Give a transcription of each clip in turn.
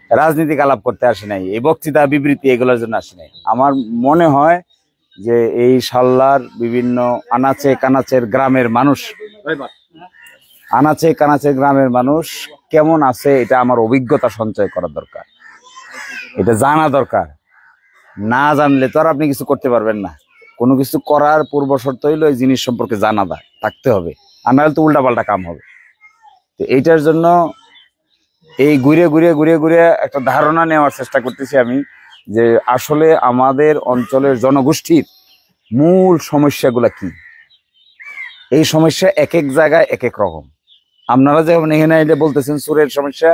রাজনীতিক আলাপ করতে আসি নাই, এই বক্তৃতা বিবৃতি এগুলোর জন্য আসি নাই। আমার মনে হয় যে এই সাল্লার বিভিন্ন আনাচে কানাচের গ্রামের মানুষ, আনাচে কানাচে গ্রামের মানুষ কেমন আছে এটা আমার অভিজ্ঞতা সঞ্চয় করা দরকার, এটা জানা দরকার। না জানলে তো আর আপনি কিছু করতে পারবেন না। কোনো কিছু করার পূর্ব শর্ত হইলো এই জিনিস সম্পর্কে জানা থাকতে হবে, আর নাহলে তো উল্টাপাল্টা কাম হবে। তো এইটার জন্য এই ঘুরে ঘুরে ঘুরে ঘুরে একটা ধারণা নেওয়ার চেষ্টা করতেছি আমি, যে আসলে আমাদের অঞ্চলের জনগোষ্ঠীর মূল সমস্যাগুলা কি। এই সমস্যা এক এক জায়গায় এক এক রকম। আপনারা যেমন এখানে এটা বলতেছেন চোরের সমস্যা,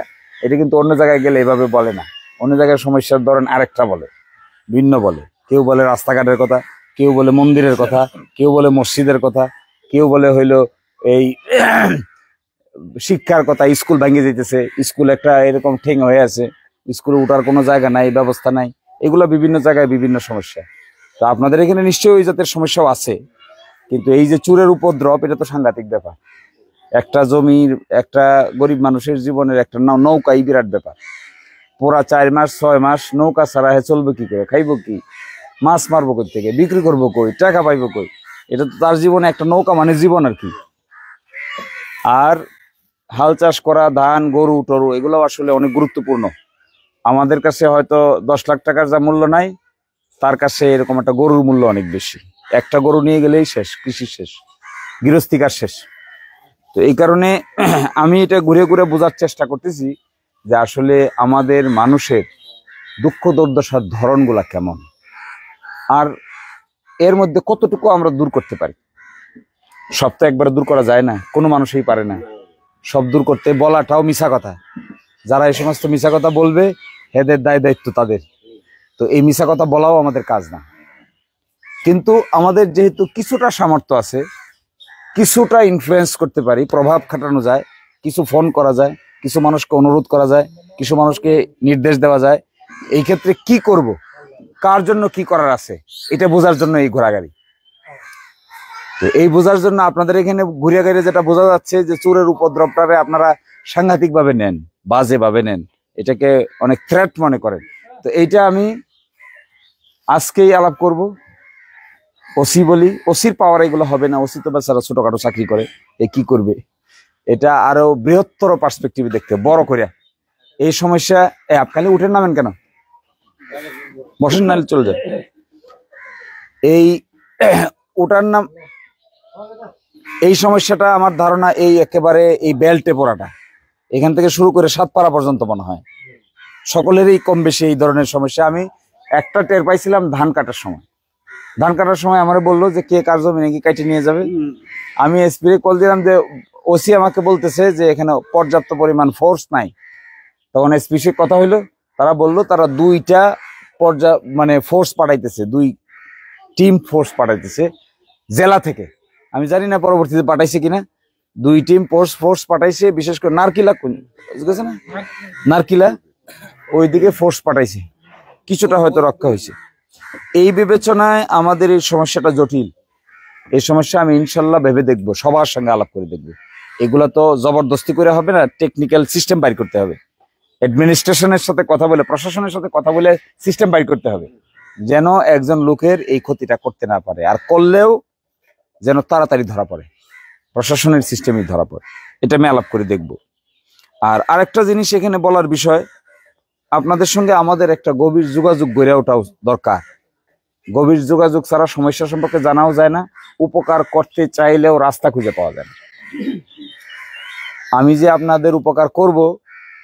এটা কিন্তু অন্য জায়গায় গেলে এভাবে বলে না। অন্য জায়গায় সমস্যার ধরেন আরেকটা বলে, ভিন্ন বলে। কেউ বলে রাস্তাঘাটের কথা, কেউ বলে মন্দিরের কথা, কেউ বলে মসজিদের কথা, কেউ বলে হইলো এই শিক্ষার কথা, স্কুল ভেঙে যেতেছে, স্কুল একটা এরকম ঠেং হয়ে আছে, স্কুলে উঠার কোনো জায়গা নাই, ব্যবস্থা নাই। এগুলো বিভিন্ন জায়গায় বিভিন্ন সমস্যা। তো আপনাদের এখানে নিশ্চয়ই ওই জাতের সমস্যাও আছে, কিন্তু এই যে চোরের উপদ্রব, এটা তো সাংঘাতিক ব্যাপার। একটা জমির, একটা গরিব মানুষের জীবনের একটা নৌকাই বিরাট ব্যাপার। পুরা 4 মাস 6 মাস নৌকা ছাড়া চলবে কি করে, খাইবো কি, মাছ মারবো কই থেকে, বিক্রি করবো কই, টাকা পাইবো কই? এটা তো তার জীবনে একটা নৌকা মানে জীবন আর কি। আর হাল চাষ করা, ধান, গরু টরু, এগুলো আসলে অনেক গুরুত্বপূর্ণ। আমাদের কাছে হয়তো 10 লাখ টাকার যা মূল্য নাই, তার কাছে এরকম একটা গরুর মূল্য অনেক বেশি। একটা গরু নিয়ে গেলেই শেষ, কৃষি শেষ, গৃহস্থী কাজ শেষ। তো এই কারণে আমি এটা ঘুরে ঘুরে বোঝার চেষ্টা করতেছি যে আসলে আমাদের মানুষের দুঃখ দুর্দশার ধরনগুলা কেমন, আর এর মধ্যে কতটুকু আমরা দূর করতে পারি। সব তো একবারে দূর করা যায় না, কোনো মানুষই পারে না সব দূর করতে। বলাটাও মিছা কথা। যারা এই সমস্ত মিছা কথা বলবে, এদের দায় দায়িত্ব তাদের। তো এই মিছা কথা বলাও আমাদের কাজ না। কিন্তু আমাদের যেহেতু কিছুটা সামর্থ্য আছে, কিছুটা ইনফ্লুয়েন্স করতে পারি, প্রভাব খাটানো যায়, কিছু ফোন করা যায়, কিছু মানুষকে অনুরোধ করা যায়, কিছু মানুষকে নির্দেশ দেওয়া যায়। এই ক্ষেত্রে কি করব, কার জন্য কি করার আছে, এটা বোঝার জন্য এই ঘোরাগাড়ি। তো এই বোঝার জন্য আপনাদের এখানে ঘুরে ঘুরে যেটা বোঝা যাচ্ছে যে চোরের উপদ্রবটারে আপনারা সাংঘাতিক ভাবে নেন, বাজে ভাবে নেন, এটাকে অনেক থ্রেট মনে করেন। তো এইটা আমি আজকেই আলাপ করব। ওসি বলি, ওসির পাওয়ার এগুলো হবে না। ওসি তো বেচারা ছোটখাটো চাকরি করে, এ কি করবে? এটা আরো বৃহত্তর পার্সপেক্টিভে দেখতে, বড় করে এই সমস্যা। আপনি উঠে নামেন কেন, বসেন, নাহলে চলে যান। এই ওটার নাম, এই সমস্যাটা আমার ধারণা এই একেবারে এই বেল্টে পড়াটা, এখান থেকে শুরু করে সাতপাড়া পর্যন্ত মনে হয় সকলেরই কম বেশি এই ধরনের সমস্যা। আমি একটা টের পাইছিলাম ধান কাটার সময়। ধান কাটার সময় আমার বললো যে কে কার জমি নাকি কাটে নিয়ে যাবে। আমি এসপিরে কল দিলাম যে ওসি আমাকে বলতেছে যে এখানে পর্যাপ্ত পরিমাণ ফোর্স নাই। তখন এসপি সে কথা হইলো, তারা বললো তারা 2টা মানে ফোর্স পাঠাইতেছে, 2 টিম ফোর্স পাঠাইতেছে জেলা থেকে। আমি জানি না পরবর্তীতে পাঠাইছে কিনা। 2 টিম ফোর্স পাঠাইছে, বিশেষ করে নারকিলা, না নারকিলা ওইদিকে ফোর্স পাঠাইছে, কিছুটা হয়তো রক্ষা হয়েছে। এই বিবেচনায় আমাদের এই সমস্যাটা জটিল। এই সমস্যা আমি ইনশাল্লাহ ভেবে দেখবো, সবার সঙ্গে আলাপ করে দেখবো। এগুলা তো জবরদস্তি করে হবে না, টেকনিক্যাল সিস্টেম বাইর করতে হবে। অ্যাডমিনিস্ট্রেশনের সাথে কথা বলে, প্রশাসনের সাথে কথা বলে সিস্টেম বাইর করতে হবে, যেন একজন লোকের এই ক্ষতিটা করতে না পারে, আর করলেও যেন তাড়াতাড়ি ধরা পড়ে, প্রশাসনের সিস্টেমই ধরা পড়ে। এটা আমি আলাপ করে দেখব। আর আরেকটা জিনিস এখানে বলার বিষয়, আপনাদের সঙ্গে আমাদের একটা গভীর যোগাযোগ গড়ে ওঠাও দরকার। গভীর যোগাযোগ ছাড়া সমস্যা সম্পর্কে জানাও যায় না, উপকার করতে চাইলেও রাস্তা খুঁজে পাওয়া যায় না। আমি যে আপনাদের উপকার করব,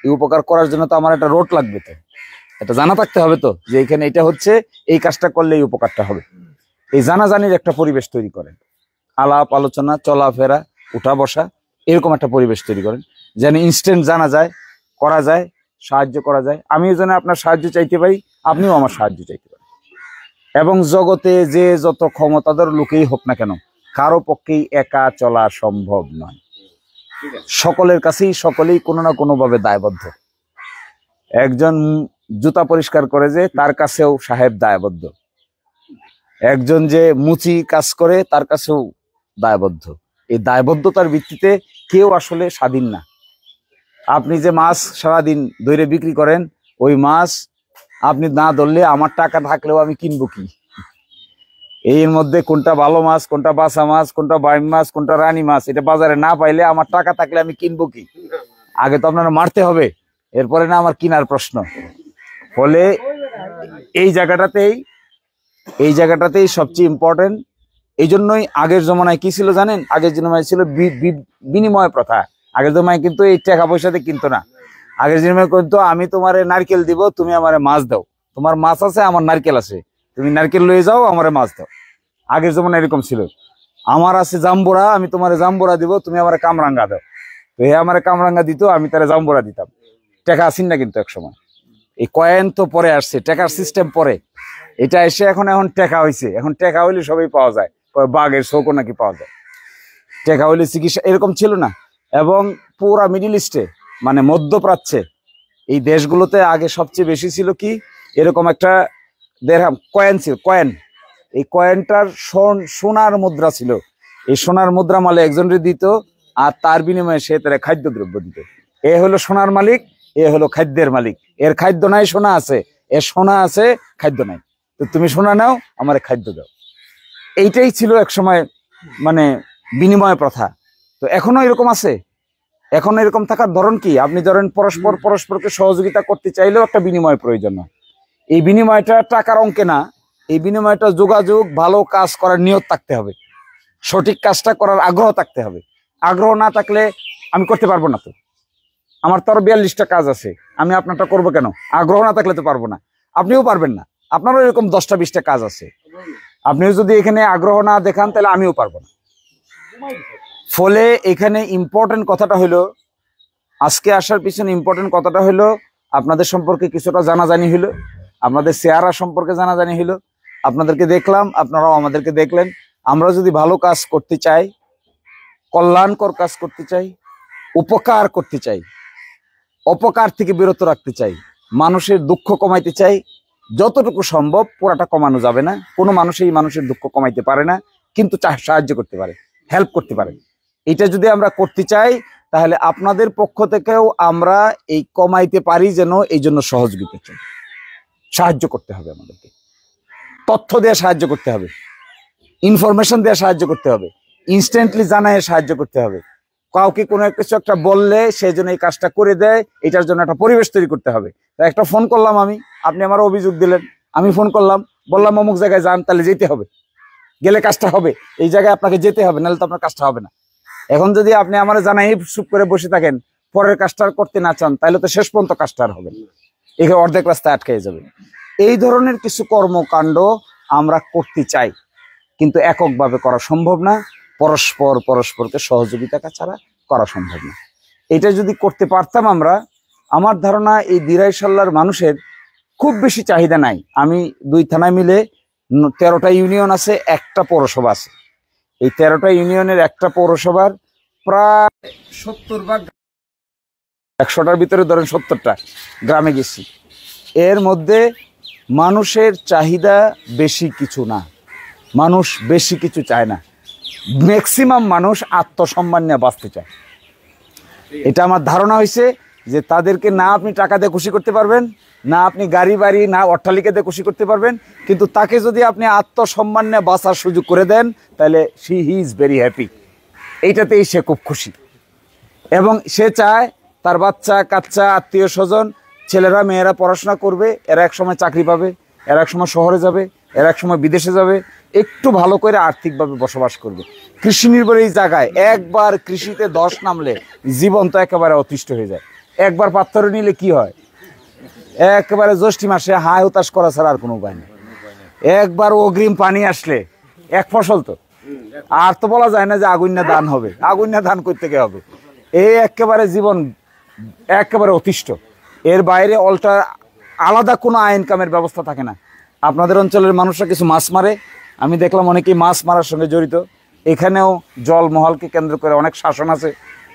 এই উপকার করার জন্য তো আমার একটা রোড লাগবে, তো এটা জানা থাকতে হবে তো যে এখানে এটা হচ্ছে, এই কাজটা করলে এই উপকারটা হবে। এই জানাজানির একটা পরিবেশ তৈরি করেন, আলাপ আলোচনা, চলাফেরা, উঠা বসা, এরকম একটা পরিবেশ তৈরি করেন যেন ইনস্ট্যান্ট জানা যায়, করা যায়, সাহায্য করা যায়। আমিও যেন আপনার সাহায্য চাইতে পারি, আপনিও আমার সাহায্য চাইতে পারেন। এবং জগতে যে যত ক্ষমতাধর লোকেই হোক না কেন, কারো পক্ষেই একা চলা সম্ভব নয়। সকলের কাছেই সকলেই কোনো না কোনো ভাবে দায়বদ্ধ। একজন জুতা পরিষ্কার করে যে, তার কাছেও সাহেব দায়বদ্ধ। একজন যে মুচি কাজ করে, তার কাছেও দায়বদ্ধ। এই দায়বদ্ধতার ভিত্তিতে কেউ আসলে স্বাধীন না। আপনি যে মাছ সারাদিন ধরে বিক্রি করেন, ওই মাছ আপনি না ধরলে আমার টাকা থাকলেও আমি কিনবো কি? এর মধ্যে কোনটা ভালো মাছ, কোনটা বাসা মাছ, কোনটা বাইম মাছ, কোনটা রানী মাছ, এটা বাজারে না পাইলে আমার টাকা থাকলে আমি কিনবো কি? আগে তো আপনারা মারতে হবে, এরপরে না আমার কিনার প্রশ্ন। ফলে এই জায়গাটাতেই সবচেয়ে ইম্পর্টেন্ট। এই জন্যই আগের জমানায় কি ছিল জানেন? আগের জমানায় ছিল বিনিময় প্রথা। আগের জমানায় কিন্তু এই টাকা পয়সাতে কিনতো না। আগের জমানায় কিন্তু আমি তোমারে নারকেল দিব, তুমি আমারে মাছ দাও। তোমার মাছ আছে, আমার নারকেল আছে, তুমি নারকেল লয়ে যাও, আমারে মাছ দাও। আগের জমানায় এরকম ছিল। আমার আছে জাম্বুরা, আমি তোমারে জাম্বুরা দিব, তুমি আমারে কামরাঙ্গা দাও। তো হে আমারে কামরাঙ্গা দিত, আমি তারে জাম্বুরা দিতাম। টাকা আসেন না কিন্তু এক সময়। এই কয়েন তো পরে আসছে, টাকার সিস্টেম পরে। এটা এসে এখন টাকা হয়েছে। এখন টাকা হইলে সবই পাওয়া যায়, বাঘের শোকও নাকি পাওয়া যায়। টাকা হইলে চিকিৎসা, এরকম ছিল না। এবং পুরা মিডিল ইস্টে, মানে মধ্যপ্রাচ্যে, এই দেশগুলোতে আগে সবচেয়ে বেশি ছিল কি, এরকম একটা দেড়হাম কয়েন ছিল। কয়েন, এই কয়েনটার সোনার মুদ্রা ছিল। এই সোনার মুদ্রা মালে একজনকে দিত, আর তার বিনিময়ে সে তার খাদ্যদ্রব্য দিত। এ হলো সোনার মালিক, এ হলো খাদ্যের মালিক। এর খাদ্য নাই, সোনা আছে। এর সোনা আছে, খাদ্য নাই। তো তুমি সোনা নাও, আমার খাদ্য দাও। এইটাই ছিল এক সময় মানে বিনিময় প্রথা। তো এখনো এরকম আছে। এখন এরকম থাকার ধরন কি? আপনি ধরেন পরস্পরকে সহযোগিতা করতে চাইলেও একটা বিনিময় প্রয়োজন হয়। এই বিনিময়টা টাকার অঙ্কে না, এই বিনিময়টা যোগাযোগ, ভালো কাজ করার নিয়ত থাকতে হবে, সঠিক কাজটা করার আগ্রহ থাকতে হবে। আগ্রহ না থাকলে আমি করতে পারবো না। তো আমার তো আরো 42টা কাজ আছে, আমি আপনারটা করবো কেন? আগ্রহ না থাকলে তো পারবো না, আপনিও পারবেন না। আপনারও এরকম 10টা 20টা কাজ আছে, আপনিও যদি এখানে আগ্রহ না দেখান তাহলে আমিও পারবো না। ফলে এখানে ইম্পর্টেন্ট কথাটা হলো, আজকে আসার পিছনে ইম্পর্টেন্ট কথাটা হলো, আপনাদের সম্পর্কে কিছুটা জানাজানি হলো, আপনাদের চেহারা সম্পর্কে জানাজানি হলো। আপনাদেরকে দেখলাম, আপনারাও আমাদেরকে দেখলেন। আমরা যদি ভালো কাজ করতে চাই, কল্যাণকর কাজ করতে চাই, উপকার করতে চাই, অপকার থেকে বিরত রাখতে চাই, মানুষের দুঃখ কমাইতে চাই, যতটুকু সম্ভব পুরাটা কমানো যাবে না। কোনো মানুষই মানুষের দুঃখ কমাইতে পারে না, কিন্তু সাহায্য করতে পারে, হেল্প করতে পারে। এটা যদি আমরা করতে চাই, তাহলে আপনাদের পক্ষ থেকেও আমরা এই কমাইতে পারি যেন, এই জন্য সহযোগিতা চাই। সাহায্য করতে হবে, আমাদেরকে তথ্য দিয়ে সাহায্য করতে হবে, ইনফরমেশন দিয়ে সাহায্য করতে হবে, ইনস্ট্যান্টলি জানায় সাহায্য করতে হবে। কাউকে কোনো কিছু একটা বললে সে যেন এই কাজটা করে দেয়, এটার জন্য একটা পরিবেশ তৈরি করতে হবে। একটা ফোন করলাম আমি, আপনি আমার অভিযোগ দিলেন, আমি ফোন করলাম, বললাম অমুক জায়গায় যান, তাহলে যেতে হবে, গেলে কাজটা হবে। এই জায়গায় আপনাকে যেতে হবে, নাহলে তো আপনার কাজটা হবে না। এখন যদি আপনি আমার জানাই চুপ করে বসে থাকেন, পরের কাজটা করতে না চান, তাহলে তো শেষ পর্যন্ত কাজটা আর হবে না, এখানে অর্ধেক রাস্তায় আটকে যাবে। এই ধরনের কিছু কর্মকাণ্ড আমরা করতে চাই, কিন্তু এককভাবে করা সম্ভব না, পরস্পরকে সহযোগিতা ছাড়া করা সম্ভব না। এটা যদি করতে পারতাম আমরা, আমার ধারণা এই দিরাইশাল্লার মানুষের খুব বেশি চাহিদা নাই। আমি 2 থানায় মিলে 13টা ইউনিয়ন আছে, একটা পৌরসভা আছে। এই 13টা ইউনিয়নের একটা পৌরসভার প্রায় 70 ভাগ, 100টার ভিতরে ধরেন 70টা গ্রামে গেছি। এর মধ্যে মানুষের চাহিদা বেশি কিছু না, মানুষ বেশি কিছু চায় না। ম্যাক্সিমাম মানুষ আত্মসম্মান নিয়ে বাঁচতে চায়। এটা আমার ধারণা হয়েছে যে তাদেরকে না আপনি টাকা দিয়ে খুশি করতে পারবেন, না আপনি গাড়ি বাড়ি, না অট্টালিকা দিয়ে খুশি করতে পারবেন, কিন্তু তাকে যদি আপনি আত্মসম্মান নিয়ে বাঁচার সুযোগ করে দেন, তাহলে হি ইজ ভেরি হ্যাপি। এইটাতেই সে খুব খুশি। এবং সে চায় তার বাচ্চা কাচ্চা, আত্মীয় স্বজন, ছেলেরা মেয়েরা পড়াশোনা করবে, এরা এক সময় চাকরি পাবে, এরা এক সময় শহরে যাবে, এরা এক সময় বিদেশে যাবে, একটু ভালো করে আর্থিকভাবে বসবাস করবে। কৃষি নির্ভর এই জায়গায় একবার কৃষিতে 10 নামলে জীবন তো একেবারে অতিষ্ঠ হয়ে যায়। একবার পাথর নিলে কি হয়, একেবারে জ্যৈষ্ঠ মাসে হায় হতাশ করা ছাড়া আর কোনো উপায় নেই। একবার অগ্রিম পানি আসলে এক ফসল তো আর তো বলা যায় না যে আগুন্যা দান হবে, আগুন্যা দান করতে গিয়ে হবে। এই একেবারে জীবন একেবারে অতিষ্ঠ। এর বাইরে আলাদা কোনো ইনকামের ব্যবস্থা থাকে না। আপনাদের অঞ্চলের মানুষরা কিছু মাছ মারে, আমি দেখলাম অনেকেই মাছ মারার সঙ্গে জড়িত। এখানেও জল মহলকে কেন্দ্র করে অনেক শাসন আছে,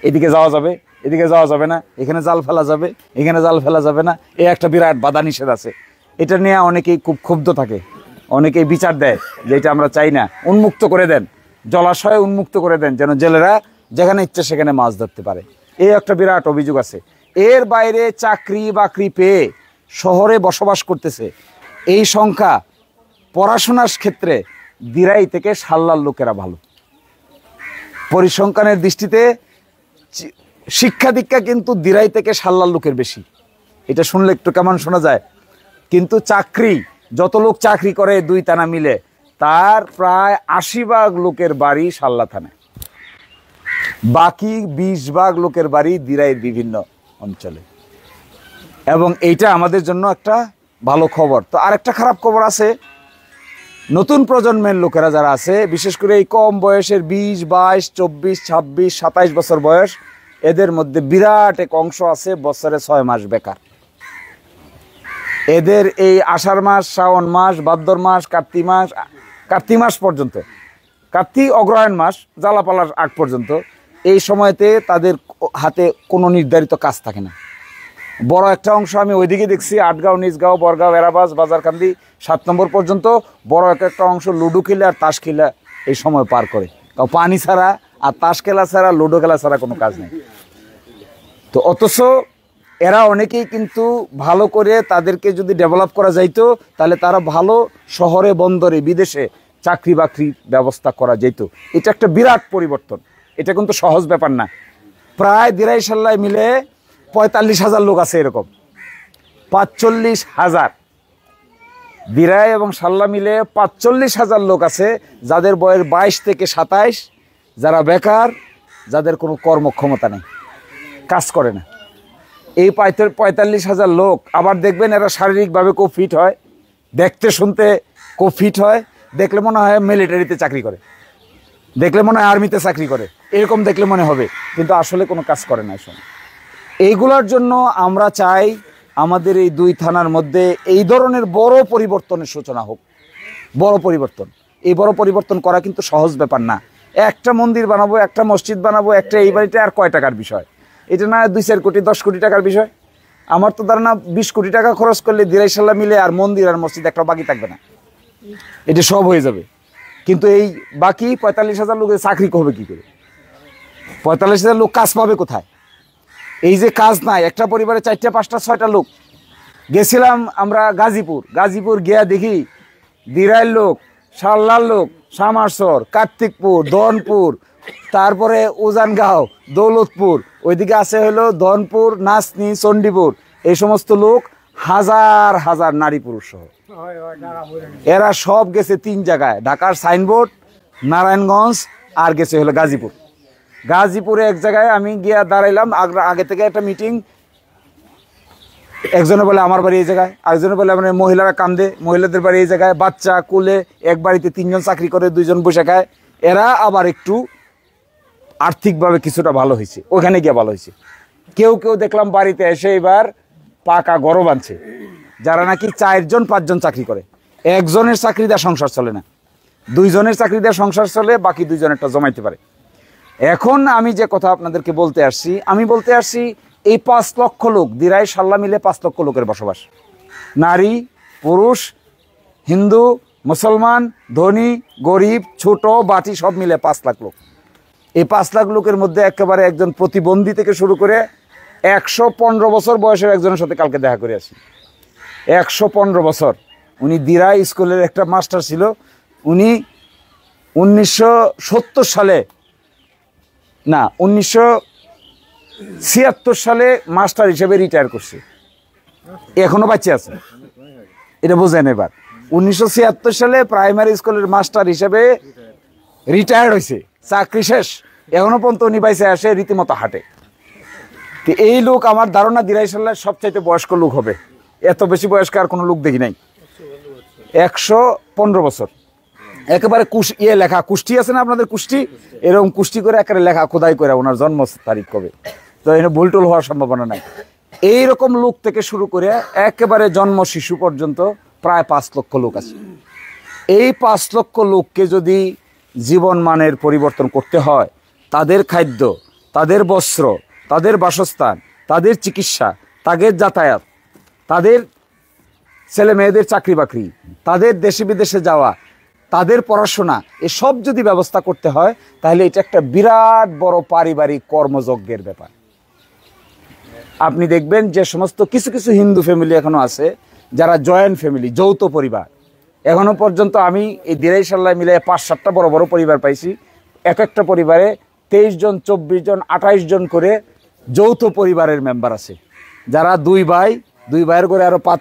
এদিকে যাওয়া যাবে, এদিকে যাওয়া যাবে না, এখানে জাল ফেলা যাবে, এখানে জাল ফেলা যাবে না, এই একটা বিরাট বাধা নিষেধ আছে। এটা নিয়ে অনেকেই খুব ক্ষুব্ধ থাকে, অনেকেই বিচার দেয় যে এটা আমরা চাই না, উন্মুক্ত করে দেন, জলাশয়ে উন্মুক্ত করে দেন, যেন জেলেরা যেখানে ইচ্ছে সেখানে মাছ ধরতে পারে। এই একটা বিরাট অভিযোগ আছে। এর বাইরে চাকরি বাকরি পেয়ে শহরে বসবাস করতেছে, এই সংখ্যা পড়াশোনার ক্ষেত্রে দিরাই থেকে সাল্লার লোকেরা ভালো। পরিসংখ্যানের দৃষ্টিতে শিক্ষা দীক্ষা কিন্তু দিরাই থেকে সাল্লার লোকের বেশি। এটা শুনলে একটু কেমন শোনা যায়, কিন্তু চাকরি, যত লোক চাকরি করে 2 থানা মিলে, তার প্রায় 80 ভাগ লোকের বাড়ি সাল্লা থানায়, বাকি 20 ভাগ লোকের বাড়ি দিরাইয়ের বিভিন্ন অঞ্চলে। এবং এইটা আমাদের জন্য একটা ভালো খবর। তো আরেকটা খারাপ খবর আছে, নতুন প্রজন্মের লোকেরা যারা আছে, বিশেষ করে এই কম বয়সের 20, 22, 24, 26, 27 বছর বয়স, এদের মধ্যে বিরাট এক অংশ আছে বছরে 6 মাস বেকার। এদের এই আষাঢ় মাস, শ্রাবণ মাস, ভাদ্র মাস, কার্তিক মাস পর্যন্ত, কার্তিক অগ্রহায়ণ মাস জ্বালাপালার আগ পর্যন্ত, এই সময়তে তাদের হাতে কোনো নির্ধারিত কাজ থাকে না। বড় একটা অংশ আমি ওইদিকে দেখছি, আটগাঁও, নিজগাঁও, বরগাঁও, এরাবাজ, বাজারকান্দি 7 নম্বর পর্যন্ত বড় একটা অংশ লুডো খেলে আর তাস খেলা এই সময় পার করে। কারণ পানি ছাড়া আর তাস খেলা ছাড়া, লুডো খেলা ছাড়া কোনো কাজ নেই। তো অথচ এরা অনেকেই কিন্তু ভালো করে তাদেরকে যদি ডেভেলপ করা যাইতো, তাহলে তারা ভালো শহরে, বন্দরে, বিদেশে চাকরি বাকরির ব্যবস্থা করা যেত। এটা একটা বিরাট পরিবর্তন, এটা কিন্তু সহজ ব্যাপার না। প্রায় দিরাই সাল্লায় মিলে 45,000 লোক আছে, এরকম 45,000 দিরাই এবং সাল্লা মিলে 45,000 লোক আছে, যাদের বয়স 22 থেকে 27, যারা বেকার, যাদের কোনো কর্মক্ষমতা নেই, কাজ করে না। এই 45,000 লোক আবার দেখবেন এরা শারীরিকভাবে খুব ফিট হয়, দেখতে শুনতে খুব ফিট হয়, দেখলে মনে হয় মিলিটারিতে চাকরি করে, দেখলে মনে হয় আর্মিতে চাকরি করে, এরকম দেখলে মনে হবে, কিন্তু আসলে কোনো কাজ করে না। এইগুলোর জন্য আমরা চাই আমাদের এই 2 থানার মধ্যে এই ধরনের বড় পরিবর্তনের সূচনা হোক। বড় পরিবর্তন, এই বড় পরিবর্তন করা কিন্তু সহজ ব্যাপার না। একটা মন্দির বানাবো, একটা মসজিদ বানাবো, একটা এই বাড়িতে, আর কয় টাকার বিষয়? এটা না 2-4 কোটি, 10 কোটি টাকার বিষয়। আমার তো ধারণা 20 কোটি টাকা খরচ করলে দিরাই সাল্লা মিলে আর মন্দির আর মসজিদ একটা বাকি থাকবে না, এটা সব হয়ে যাবে। কিন্তু এই বাকি 45,000 লোকের চাকরি হবে কি করে? 45,000 লোক কাজ পাবে কোথায়? এই যে কাজ নাই, একটা পরিবারে 4টা, 5টা, 6টা লোক। গেছিলাম আমরা গাজীপুর গিয়া দেখি দিরাইয়ের লোক, সাল্লার লোক, সামারসর, কার্তিকপুর, ধনপুর, তারপরে উজানগাঁও, দৌলতপুর, ওইদিকে আছে হলো ধনপুর, নাচনি, চণ্ডীপুর, এই সমস্ত লোক হাজার হাজার নারী পুরুষ সহ এরা সব গেছে 3 জায়গায়, ঢাকার সাইনবোর্ড, নারায়ণগঞ্জ, আর গেছে হলো গাজীপুরে এক জায়গায় আমি গিয়া দাঁড়াইলাম, আগে থেকে একটা মিটিং। একজনে বলে আমার বাড়ি এই জায়গায়, আরেকজনে বলে মানে মহিলারা কান্দে, মহিলাদের বাড়ি এই জায়গায়, বাচ্চা কোলে, এক বাড়িতে 3 জন চাকরি করে, 2 জন বসে খায়। এরা আবার একটু আর্থিকভাবে কিছুটা ভালো হয়েছে, ওখানে গিয়ে ভালো হয়েছে। কেউ দেখলাম বাড়িতে এসে এবার পাকা ঘরও বানছে, যারা নাকি 4 জন 5 জন চাকরি করে। একজনের চাকরি দেওয়া সংসার চলে না, 2 জনের চাকরি দেওয়া সংসার চলে, বাকি 2 জনেরটা জমাইতে পারে। এখন আমি যে কথা আপনাদেরকে বলতে আসছি, আমি বলতে আসছি এই 5 লক্ষ লোক, দিরাই সাল্লা মিলে 5 লক্ষ লোকের বসবাস, নারী পুরুষ, হিন্দু মুসলমান, ধনী গরিব, ছোট বাটি সব মিলে 5 লাখ লোক। এই 5 লাখ লোকের মধ্যে একেবারে একজন প্রতিবন্ধী থেকে শুরু করে 115 বছর বয়সের একজনের সাথে কালকে দেখা করে আসি। 115 বছর, উনি দিরাই স্কুলের একটা মাস্টার ছিল। উনি 1970 সালে না 1976 সালে মাস্টার হিসেবে রিটায়ার করছে, এখনো বাচ্চা আছে। এটা বোঝেন এবার, 1976 সালে প্রাইমারি স্কুলের মাস্টার হিসেবে রিটায়ার্ড হয়েছে, চাকরি শেষ, এখনো পর্যন্ত উনি বাইসে আসে, রীতিমতো হাঁটে। তো এই লোক আমার ধারণা দিরাই সাল্লার সবচাইতে বয়স্ক লোক হবে, এত বেশি বয়স্ক আর কোনো লোক দেখি নাই। 115 বছর, একেবারে লেখা কুষ্টি আছে না আপনাদের, কুষ্টি, এরকম কুষ্টি করে একেবারে লেখা খোদাই করে ওনার জন্ম তারিখ কবে, তো এখানে ভুলটুল হওয়ার সম্ভাবনা নাই। এইরকম লোক থেকে শুরু করে একেবারে জন্ম শিশু পর্যন্ত প্রায় 5 লক্ষ লোক আছে। এই 5 লক্ষ লোককে যদি জীবন মানের পরিবর্তন করতে হয়, তাদের খাদ্য, তাদের বস্ত্র, তাদের বাসস্থান, তাদের চিকিৎসা, তাদের যাতায়াত, তাদের ছেলে মেয়েদের চাকরি বাকরি, তাদের দেশে বিদেশে যাওয়া, তাদের পড়াশোনা, এসব যদি ব্যবস্থা করতে হয়, তাহলে এটা একটা বিরাট বড় পারিবারিক কর্মযজ্ঞের ব্যাপার। আপনি দেখবেন যে সমস্ত কিছু কিছু হিন্দু ফ্যামিলি এখনো আছে যারা জয়েন্ট ফ্যামিলি, যৌথ পরিবার, এখনো পর্যন্ত আমি এই দিরাইশাল্লায় মিলে 5-7টা বড় বড় পরিবার পাইছি। এক একটা পরিবারে 23 জন, 24 জন, 28 জন করে যৌথ পরিবারের মেম্বার আছে, যারা দুই ভাইয়ের করে আরো 5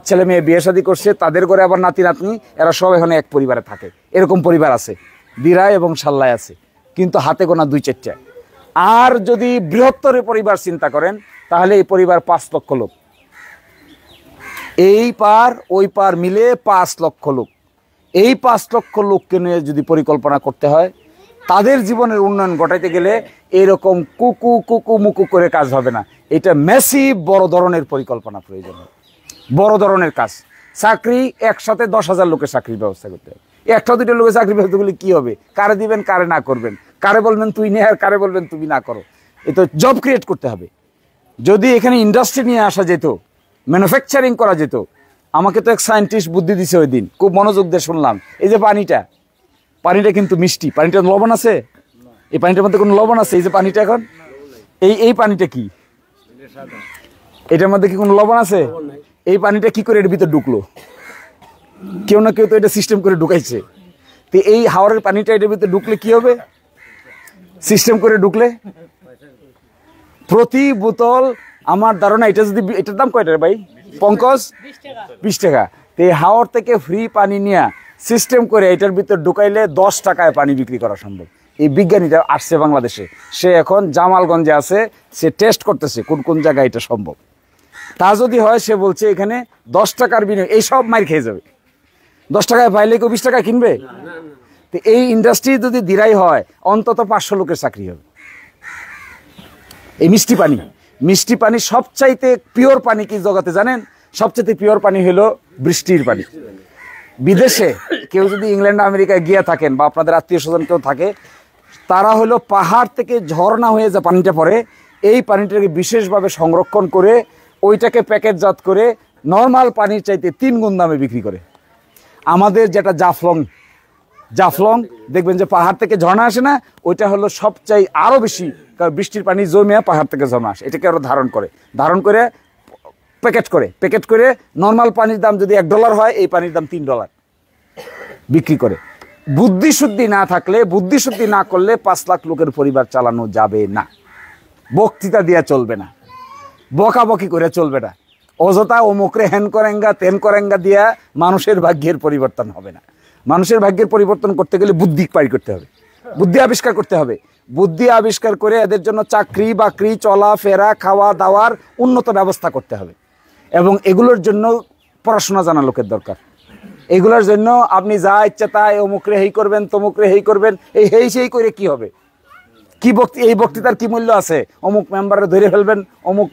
ছেলে মেয়ে বিয়ে শাদী করছে, তাদের করে আবার নাতি নাতনি, এরা সব এখানে এক পরিবারে থাকে। এরকম পরিবার আছে, দিরাই এবং সাল্লায় আছে, কিন্তু হাতে গোনা 2-4টা। আর যদি বৃহত্তর পরিবার চিন্তা করেন তাহলে এই পরিবার 5 লক্ষ লোক, এই পার ওই পার মিলে 5 লক্ষ লোক। এই 5 লক্ষ লোককে নিয়ে যদি পরিকল্পনা করতে হয়, তাদের জীবনের উন্নয়ন ঘটাইতে গেলে এরকম মুকু করে কাজ হবে না। এটা ম্যাসিভ বড় ধরনের পরিকল্পনা প্রয়োজন, বড় ধরনের কাজ। চাকরি একসাথে 10,000 লোকের চাকরির ব্যবস্থা করতে হবে। 1-2টা লোকের চাকরির ব্যবস্থা করলে কি হবে? কারে দিবেন, কারে না করবেন, কারে বলবেন তুই নে আর কারে বলবেন তুমি না করো। এ তো জব ক্রিয়েট করতে হবে। যদি এখানে ইন্ডাস্ট্রি নিয়ে আসা যেত, ম্যানুফ্যাকচারিং করা যেত। আমাকে তো এক সায়েন্টিস্ট বুদ্ধি দিছে ওই দিন, খুব মনোযোগ দিয়ে শুনলাম। এই যে পানিটা কিন্তু মিষ্টি, পানিটা লবণ আছে? এই পানিটার মধ্যে কোনো লবণ আছে? এই যে পানিটা এখন এই পানিটা কি, এটার মধ্যে কি কোনো লবণ আছে? এই পানিটা কি করে এর ভিতর ঢুকলো? কেউ না কেউ তো এটা সিস্টেম করে ঢুকাইছে। তো এই হাওরের পানিটা এটার ভিতরে ঢুকলে কি হবে? সিস্টেম করে ঢুকলে প্রতি বোতল, আমার ধারণা এটা যদি, এটার দাম কয়টা ভাই পঙ্কজ? 20 টাকা। তো এই হাওর থেকে ফ্রি পানি নিয়ে সিস্টেম করে এটার ভিতর ঢুকাইলে 10 টাকায় পানি বিক্রি করা সম্ভব। এই বিজ্ঞানীটা আসছে বাংলাদেশে, সে এখন জামালগঞ্জে আছে, সে টেস্ট করতেছে কোন কোন জায়গায় এটা সম্ভব। তা যদি হয়, সে বলছে এখানে 10 টাকার বিনিময়ে এই সব মার খেয়ে যাবে। 10 টাকায় পাইলে কেউ 20 টাকা কিনবে? তো এই ইন্ডাস্ট্রি যদি দিরাই হয়, অন্তত 500 লোকের চাকরি হবে। এই মিষ্টি পানি সবচাইতে পিওর পানি কি জগতে জানেন? সবচাইতে পিওর পানি হলো বৃষ্টির পানি। বিদেশে কেউ যদি ইংল্যান্ড আমেরিকায় গিয়ে থাকেন, বা আপনাদের আত্মীয় স্বজন কেউ থাকে, তারা হলো পাহাড় থেকে ঝর্ণা হয়ে যে পানিটা পড়ে, এই পানিটাকে বিশেষভাবে সংরক্ষণ করে ওইটাকে প্যাকেটজাত করে নর্মাল পানির চাইতে 3 গুণ দামে বিক্রি করে। আমাদের যেটা জাফলং দেখবেন যে পাহাড় থেকে ঝর্ণা আসে না, ওইটা হলো সবচাই আরো বেশি, কারণ বৃষ্টির পানি জমে পাহাড় থেকে ঝর্ণা আসে, এটাকে আরো ধারণ করে প্যাকেট করে নর্মাল পানির দাম যদি $1 হয়, এই পানির দাম $3 বিক্রি করে। বুদ্ধিশুদ্ধি না করলে 5 লাখ লোকের পরিবার চালানো যাবে না। বক্তৃতা দিয়া চলবে না, বকাবকি করে চলবে না, অযথা অমুকরে হেন করেঙ্গা তেন করেঙ্গা দিয়া মানুষের ভাগ্যের পরিবর্তন হবে না। মানুষের ভাগ্যের পরিবর্তন করতে গেলে বুদ্ধি করতে হবে, বুদ্ধি আবিষ্কার করতে হবে। বুদ্ধি আবিষ্কার করে এদের জন্য চাকরি বাকরি, চলাফেরা, খাওয়া দাওয়ার উন্নত ব্যবস্থা করতে হবে। এবং এগুলোর জন্য পড়াশোনা জানা লোকের দরকার। এগুলোর জন্য আপনি যা ইচ্ছা তাই অমুকরে হেই করবেন, তমুকরে হেই করবেন, এই সেই করে কি হবে? এই বক্তৃতার কি মূল্য আছে? অমুক মেম্বারে ধরে ফেলবেন, অমুক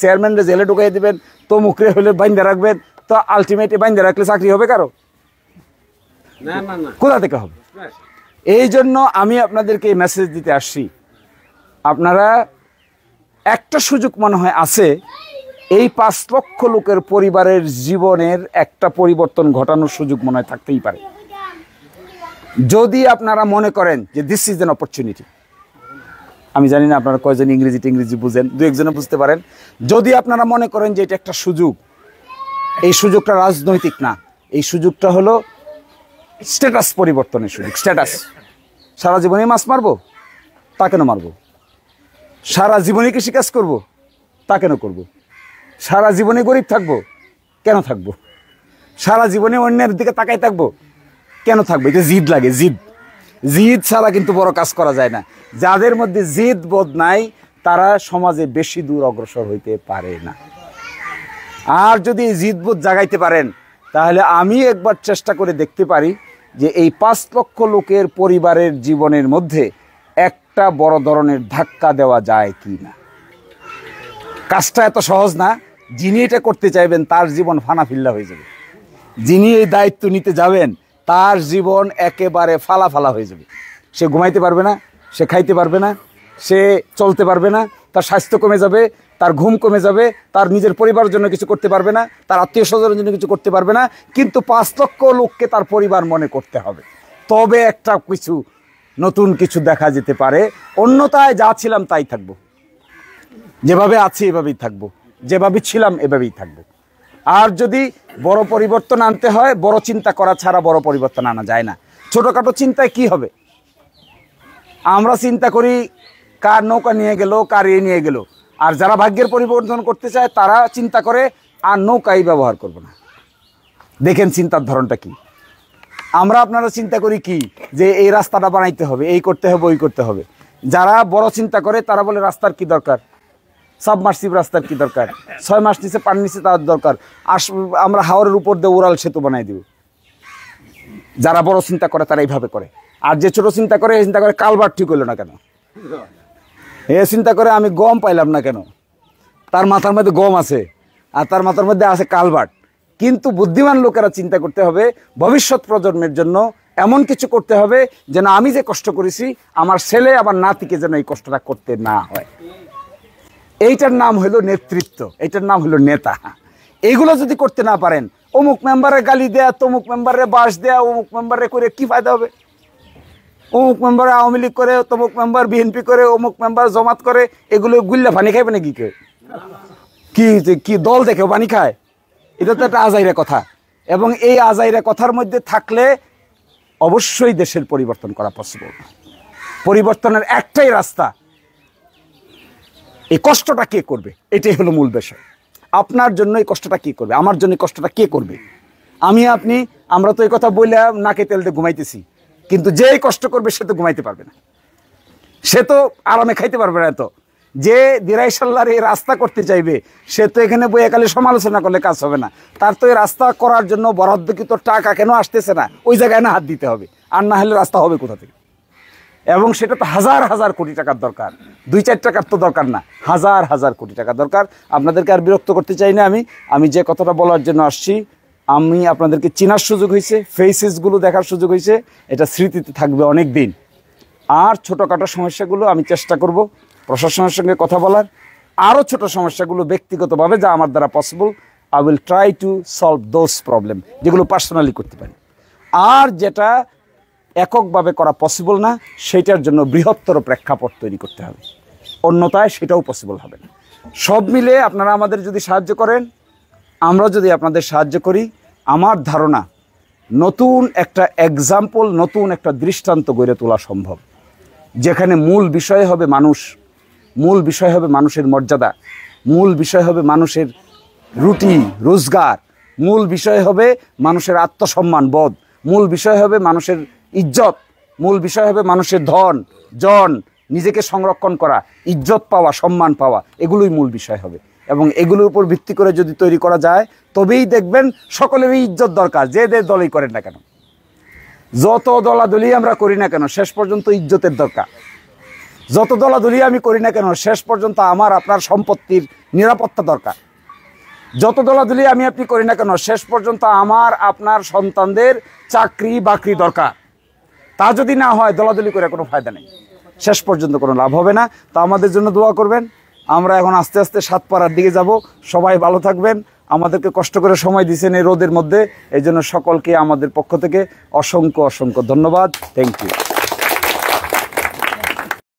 চেয়ারম্যানরে জেলে ঢুকাই দিবেন, তমুকরে হলে বাইন্ধে রাখবেন। তো আলটিমেটলি বাইন্ধে রাখলে চাকরি হবে কারো? কোথা থেকে হবে? এই জন্য আমি আপনাদেরকে এই মেসেজ দিতে আসছি, আপনারা একটা সুযোগ মনে হয় আছে, এই 5 লক্ষ লোকের পরিবারের জীবনের একটা পরিবর্তন ঘটানোর সুযোগ মনে হয় থাকতেই পারে। যদি আপনারা মনে করেন যে দিস ইজ এন অপরচুনিটি। আমি জানি না আপনারা কয়জন ইংরেজি বুঝেন, 2-1জনে বুঝতে পারেন। যদি আপনারা মনে করেন যে এটা একটা সুযোগ, এই সুযোগটা রাজনৈতিক না, এই সুযোগটা হলো স্ট্যাটাস পরিবর্তনের সুযোগ। স্ট্যাটাস, সারা জীবনে মাছ মারবো, তা কেন মারবো? সারা জীবনে কৃষিকাজ করবো, তা কেন করবো? সারা জীবনে গরিব থাকবো, কেন থাকবো? সারা জীবনে অন্যের দিকে তাকাই থাকবো, কেন থাকবো? এটা জিদ লাগে, জিদ ছাড়া কিন্তু বড় কাজ করা যায় না। যাদের মধ্যে জিদ বোধ নাই, তারা সমাজে বেশি দূর অগ্রসর হইতে পারে না। আর যদি জিদ বোধ জাগাইতে পারেন, তাহলে আমি একবার চেষ্টা করে দেখতে পারি যে এই 5 লক্ষ লোকের পরিবারের জীবনের মধ্যে একটা বড় ধরনের ধাক্কা দেওয়া যায় কি না। কাজটা এত সহজ না। যিনি এটা করতে চাইবেন তার জীবন ফানাফিল্লা হয়ে যাবে। যিনি এই দায়িত্ব নিতে যাবেন তার জীবন একেবারে ফালা হয়ে যাবে। সে ঘুমাইতে পারবে না, সে খাইতে পারবে না, সে চলতে পারবে না, তার স্বাস্থ্য কমে যাবে, তার ঘুম কমে যাবে, তার নিজের পরিবারের জন্য কিছু করতে পারবে না, তার আত্মীয় স্বজনের জন্য কিছু করতে পারবে না। কিন্তু 5 লক্ষ লোককে তার পরিবার মনে করতে হবে, তবে একটা নতুন কিছু দেখা যেতে পারে। অন্যথায় যা ছিলাম তাই থাকবো। যেভাবে আছি এভাবেই থাকবো, যেভাবে ছিলাম এভাবেই থাকবো। আর যদি বড় পরিবর্তন আনতে হয়, বড় চিন্তা করা ছাড়া বড় পরিবর্তন আনা যায় না। ছোটখাটো চিন্তায় কি হবে? আমরা চিন্তা করি কার নৌকা নিয়ে গেল, কার নিয়ে গেল। আর যারা ভাগ্যের পরিবর্তন করতে চায় তারা চিন্তা করে আর নৌকাই ব্যবহার করবো না। দেখেন চিন্তার ধরনটা কি। আমরা আপনারা চিন্তা করি কি, যে এই রাস্তাটা বানাইতে হবে, এই করতে হবে, ওই করতে হবে। যারা বড় চিন্তা করে তারা বলে রাস্তার কি দরকার, সাবমার্সিভ রাস্তার কি দরকার, 6 মাস নিচে পানি নিচে তার দরকার, আমরা হাওরের উপর দিয়ে উড়াল সেতু বানাই দিব। যারা বড় চিন্তা করে তারা এইভাবে করে। আর যে ছোট চিন্তা করে, চিন্তা করে কালভার্ট ঠিক হলো না কেন, এ চিন্তা করে আমি গম পাইলাম না কেন। তার মাথার মধ্যে গম আছে আর তার মাথার মধ্যে আছে কালভার্ট। কিন্তু বুদ্ধিমান লোকেরা চিন্তা করতে হবে ভবিষ্যৎ প্রজন্মের জন্য এমন কিছু করতে হবে যেন আমি যে কষ্ট করেছি আমার ছেলে আমার নাতিকে যেন এই কষ্টটা করতে না হয়। এইটার নাম হলো নেতৃত্ব, এইটার নাম হলো নেতা। এইগুলো যদি করতে না পারেন, অমুক মেম্বারের গালি দেয়া, তমুক মেম্বারের বাস দেয়া, অমুক মেম্বারে করে কি ফায়দা হবে? অমুক মেম্বার আওয়ামী লীগ করে, তমুক মেম্বার বিএনপি করে, অমুক মেম্বার জমাত করে, এগুলো গুল্লা পানি খাইবে নাকি? কি দল দেখে পানি খায়? এটা তো একটা আজাইরা কথা। এবং এই আজাইরা কথার মধ্যে থাকলে অবশ্যই দেশের পরিবর্তন করা পসিবল। পরিবর্তনের একটাই রাস্তা, এই কষ্টটা কে করবে, এটাই হলো মূল বিষয়। আপনার জন্য এই কষ্টটা কে করবে, আমার জন্য কষ্টটা কে করবে? আমি আপনি, আমরা তো এই কথা বলে নাকে তেল দিয়ে ঘুমাইতেছি, কিন্তু যে কষ্ট করবে সে তো ঘুমাইতে পারবে না, সে তো আরামে খাইতে পারবে না। তো যে দিরাইশাল্লার এই রাস্তা করতে চাইবে সে তো এখানে বইয়ে কালে সমালোচনা করলে কাজ হবে না। তার তো এই রাস্তা করার জন্য বরাদ্দকৃত টাকা কেন আসতেছে না, ওই জায়গায় না হাত দিতে হবে। আর না হলে রাস্তা হবে কোথা থেকে? এবং সেটা তো হাজার হাজার কোটি টাকার দরকার, 2-4 টাকার তো দরকার না, হাজার হাজার কোটি টাকা দরকার। আপনাদেরকে আর বিরক্ত করতে চাই না। আমি যে কথাটা বলার জন্য আসছি, আমি আপনাদেরকে চেনার সুযোগ হয়েছে, ফেসেসগুলো দেখার সুযোগ হয়েছে, এটা স্মৃতিতে থাকবে অনেক দিন। আর ছোটোখাটো সমস্যাগুলো আমি চেষ্টা করব প্রশাসনের সঙ্গে কথা বলার। আরও ছোট সমস্যাগুলো ব্যক্তিগতভাবে যা আমার দ্বারা possible, I will try to solve those problem, যেগুলো পার্সোনালি করতে পারি। আর যেটা এককভাবে করা পসিবল না, সেটার জন্য বৃহত্তর প্রেক্ষাপট তৈরি করতে হবে, অন্যথায় সেটাও পসিবল হবে না। সব মিলে আপনারা আমাদের যদি সাহায্য করেন, আমরা যদি আপনাদের সাহায্য করি, আমার ধারণা নতুন একটা এক্সাম্পল, নতুন একটা দৃষ্টান্ত গড়ে তোলা সম্ভব, যেখানে মূল বিষয় হবে মানুষ, মূল বিষয় হবে মানুষের মর্যাদা, মূল বিষয় হবে মানুষের রুটি রোজগার, মূল বিষয় হবে মানুষের আত্মসম্মান বোধ, মূল বিষয় হবে মানুষের ইজ্জত, মূল বিষয় হবে মানুষের ধন জন, নিজেকে সংরক্ষণ করা, ইজ্জত পাওয়া, সম্মান পাওয়া, এগুলোই মূল বিষয় হবে। এবং এগুলোর উপর ভিত্তি করে যদি তৈরি করা যায়, তবেই দেখবেন সকলেরই ইজ্জত দরকার, যে দলই করেন না কেন, যত দলাদলি আমরা করি না কেন, শেষ পর্যন্ত ইজ্জতের দরকার। যত দলাদলি আমি করি না কেন, শেষ পর্যন্ত আমার আপনার সম্পত্তির নিরাপত্তা দরকার। যত দলাদলি আমি আপনি করি না কেন, শেষ পর্যন্ত আমার আপনার সন্তানদের চাকরি বাকরি দরকার। তা যদি না হয়, দলাদলি করে কোনো ফায়দা নেই, শেষ পর্যন্ত কোনো লাভ হবে না। তো আমাদের জন্য দোয়া করবেন। আমরা এখন আস্তে আস্তে 7 পাড়ার দিকে যাব। সবাই ভালো থাকবেন। আমাদেরকে কষ্ট করে সময় দিয়েছেন এই রোদের মধ্যে, এই জন্য সকলকে আমাদের পক্ষ থেকে অসংখ্য অসংখ্য ধন্যবাদ। Thank you.